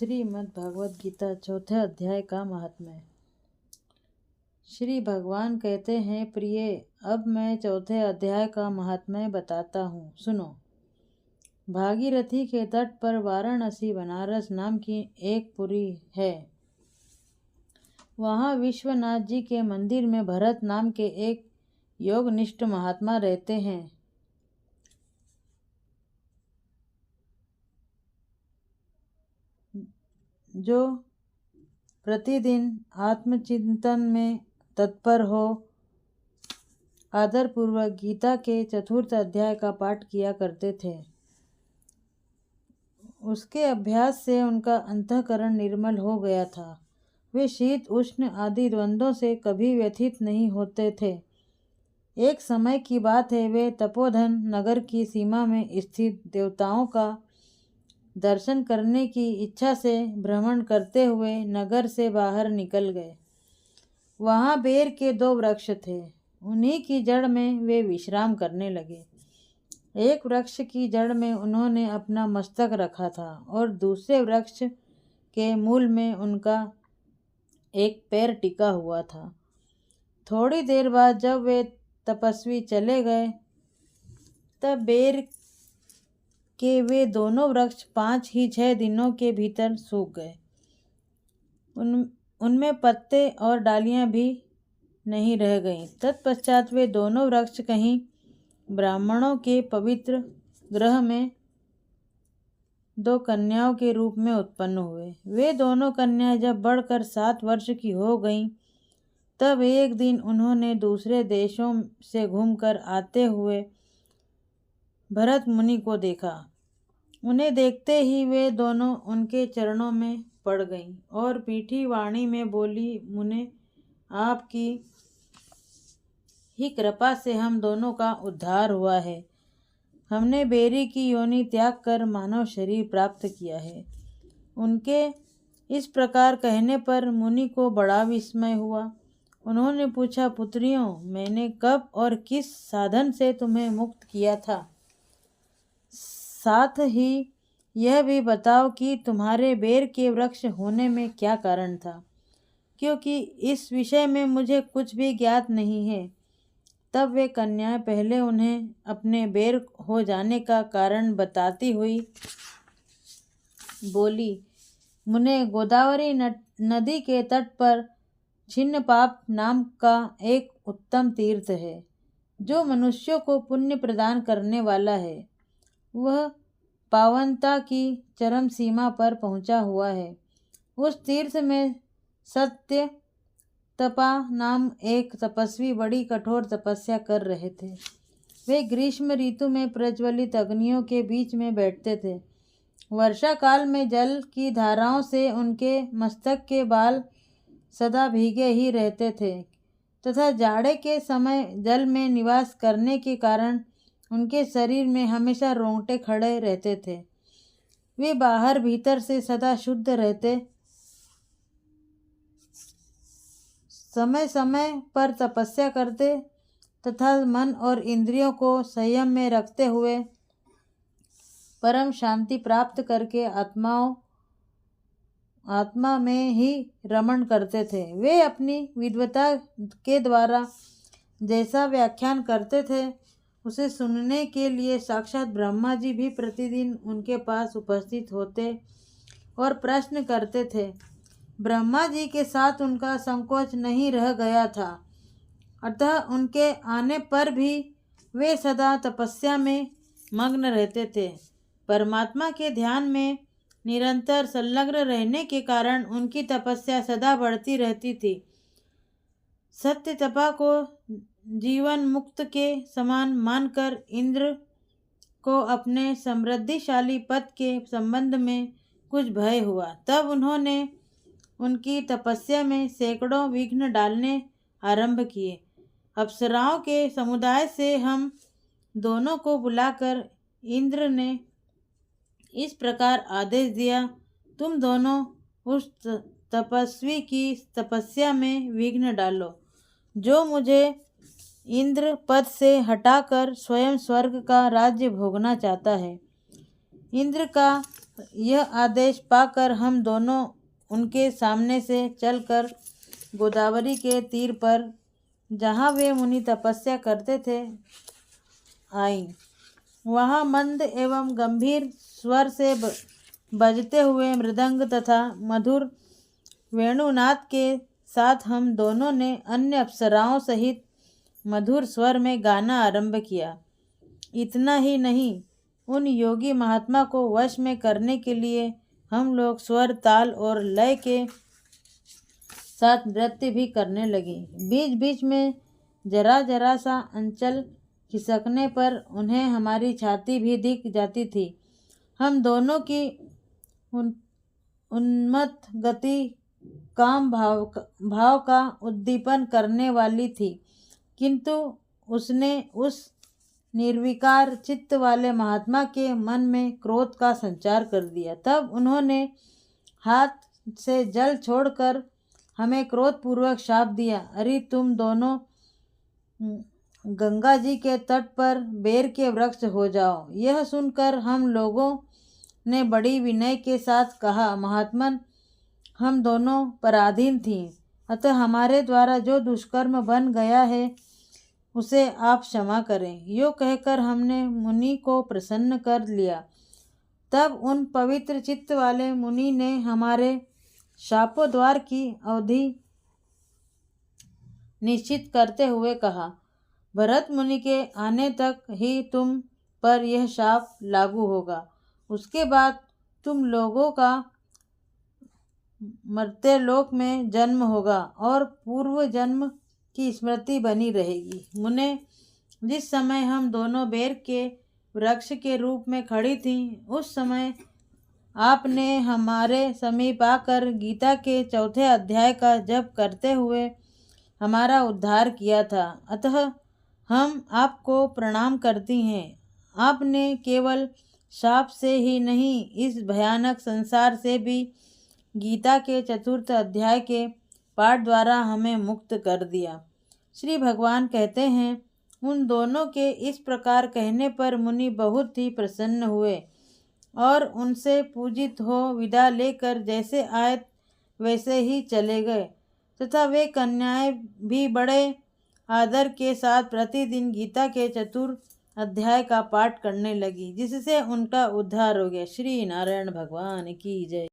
श्रीमद् भगवद गीता चौथे अध्याय का महात्म्य। श्री भगवान कहते हैं, प्रिय, अब मैं चौथे अध्याय का महात्म्य बताता हूँ, सुनो। भागीरथी के तट पर वाराणसी बनारस नाम की एक पुरी है। वहाँ विश्वनाथ जी के मंदिर में भरत नाम के एक योगनिष्ठ महात्मा रहते हैं। जो प्रतिदिन आत्मचिंतन में तत्पर हो आदरपूर्वक गीता के चतुर्थ अध्याय का पाठ किया करते थे। उसके अभ्यास से उनका अंतःकरण निर्मल हो गया था। वे शीत उष्ण आदि द्वंद्वों से कभी व्यथित नहीं होते थे। एक समय की बात है, वे तपोधन नगर की सीमा में स्थित देवताओं का दर्शन करने की इच्छा से भ्रमण करते हुए नगर से बाहर निकल गए। वहाँ बेर के 2 वृक्ष थे। उन्हीं की जड़ में वे विश्राम करने लगे। एक वृक्ष की जड़ में उन्होंने अपना मस्तक रखा था और दूसरे वृक्ष के मूल में उनका एक पैर टिका हुआ था। थोड़ी देर बाद जब वे तपस्वी चले गए, तब बेर के वे दोनों वृक्ष 5 ही 6 दिनों के भीतर सूख गए। उनमें पत्ते और डालियां भी नहीं रह गईं। तत्पश्चात वे दोनों वृक्ष कहीं ब्राह्मणों के पवित्र गृह में 2 कन्याओं के रूप में उत्पन्न हुए। वे दोनों कन्याएं जब बढ़कर 7 वर्ष की हो गईं, तब एक दिन उन्होंने दूसरे देशों से घूमकर आते हुए भरत मुनि को देखा। उन्हें देखते ही वे दोनों उनके चरणों में पड़ गईं और मीठी वाणी में बोली, मुने, आपकी ही कृपा से हम दोनों का उद्धार हुआ है। हमने बेरी की योनि त्याग कर मानव शरीर प्राप्त किया है। उनके इस प्रकार कहने पर मुनि को बड़ा विस्मय हुआ। उन्होंने पूछा, पुत्रियों, मैंने कब और किस साधन से तुम्हें मुक्त किया था? साथ ही यह भी बताओ कि तुम्हारे बेर के वृक्ष होने में क्या कारण था, क्योंकि इस विषय में मुझे कुछ भी ज्ञात नहीं है। तब वे कन्याएं पहले उन्हें अपने बेर हो जाने का कारण बताती हुई बोली, मुने, गोदावरी नदी के तट पर छिन्नपाप नाम का एक उत्तम तीर्थ है, जो मनुष्यों को पुण्य प्रदान करने वाला है। वह पावनता की चरम सीमा पर पहुंचा हुआ है। उस तीर्थ में सत्य तपा नाम एक तपस्वी बड़ी कठोर तपस्या कर रहे थे। वे ग्रीष्म ऋतु में प्रज्वलित अग्नियों के बीच में बैठते थे। वर्षा काल में जल की धाराओं से उनके मस्तक के बाल सदा भीगे ही रहते थे तथा जाड़े के समय जल में निवास करने के कारण उनके शरीर में हमेशा रोंगटे खड़े रहते थे। वे बाहर भीतर से सदा शुद्ध रहते, समय समय पर तपस्या करते तथा मन और इंद्रियों को संयम में रखते हुए परम शांति प्राप्त करके आत्मा में ही रमण करते थे। वे अपनी विद्वता के द्वारा जैसा व्याख्यान करते थे, उसे सुनने के लिए साक्षात ब्रह्मा जी भी प्रतिदिन उनके पास उपस्थित होते और प्रश्न करते थे। ब्रह्मा जी के साथ उनका संकोच नहीं रह गया था, अतः उनके आने पर भी वे सदा तपस्या में मग्न रहते थे। परमात्मा के ध्यान में निरंतर संलग्न रहने के कारण उनकी तपस्या सदा बढ़ती रहती थी। सत्य तपा को जीवन मुक्त के समान मानकर इंद्र को अपने समृद्धिशाली पद के संबंध में कुछ भय हुआ। तब उन्होंने उनकी तपस्या में सैकड़ों विघ्न डालने आरंभ किए। अप्सराओं के समुदाय से हम दोनों को बुलाकर इंद्र ने इस प्रकार आदेश दिया, तुम दोनों उस तपस्वी की तपस्या में विघ्न डालो, जो मुझे इंद्र पद से हटाकर स्वयं स्वर्ग का राज्य भोगना चाहता है। इंद्र का यह आदेश पाकर हम दोनों उनके सामने से चलकर गोदावरी के तीर पर, जहाँ वे मुनि तपस्या करते थे, आई। वहाँ मंद एवं गंभीर स्वर से बजते हुए मृदंग तथा मधुर वेणुनाद के साथ हम दोनों ने अन्य अप्सराओं सहित मधुर स्वर में गाना आरंभ किया। इतना ही नहीं, उन योगी महात्मा को वश में करने के लिए हम लोग स्वर, ताल और लय के साथ नृत्य भी करने लगे। बीच बीच में जरा जरा सा अंचल खिसकने पर उन्हें हमारी छाती भी दिख जाती थी। हम दोनों की उन्मत्त गति काम भाव का उद्दीपन करने वाली थी, किंतु उसने उस निर्विकार चित्त वाले महात्मा के मन में क्रोध का संचार कर दिया। तब उन्होंने हाथ से जल छोड़कर हमें क्रोधपूर्वक शाप दिया। अरे तुम दोनों गंगा जी के तट पर बेर के वृक्ष हो जाओ। यह सुनकर हम लोगों ने बड़ी विनय के साथ कहा, महात्मन, हम दोनों पराधीन थीं, अतः हमारे द्वारा जो दुष्कर्म बन गया है उसे आप क्षमा करें। यो कहकर हमने मुनि को प्रसन्न कर लिया। तब उन पवित्र चित्त वाले मुनि ने हमारे शापोद्धार की अवधि निश्चित करते हुए कहा, भरत मुनि के आने तक ही तुम पर यह शाप लागू होगा। उसके बाद तुम लोगों का मर्त्यलोक में जन्म होगा और पूर्व जन्म की स्मृति बनी रहेगी। मुने, जिस समय हम दोनों बेर के वृक्ष के रूप में खड़ी थीं, उस समय आपने हमारे समीप आकर गीता के 4 अध्याय का जप करते हुए हमारा उद्धार किया था, अतः हम आपको प्रणाम करती हैं। आपने केवल शाप से ही नहीं, इस भयानक संसार से भी गीता के 4 अध्याय के पाठ द्वारा हमें मुक्त कर दिया। श्री भगवान कहते हैं, उन दोनों के इस प्रकार कहने पर मुनि बहुत ही प्रसन्न हुए और उनसे पूजित हो विदा लेकर जैसे आए वैसे ही चले गए, तथा वे कन्याएं भी बड़े आदर के साथ प्रतिदिन गीता के 4 अध्याय का पाठ करने लगी, जिससे उनका उद्धार हो गया। श्री नारायण भगवान की जय।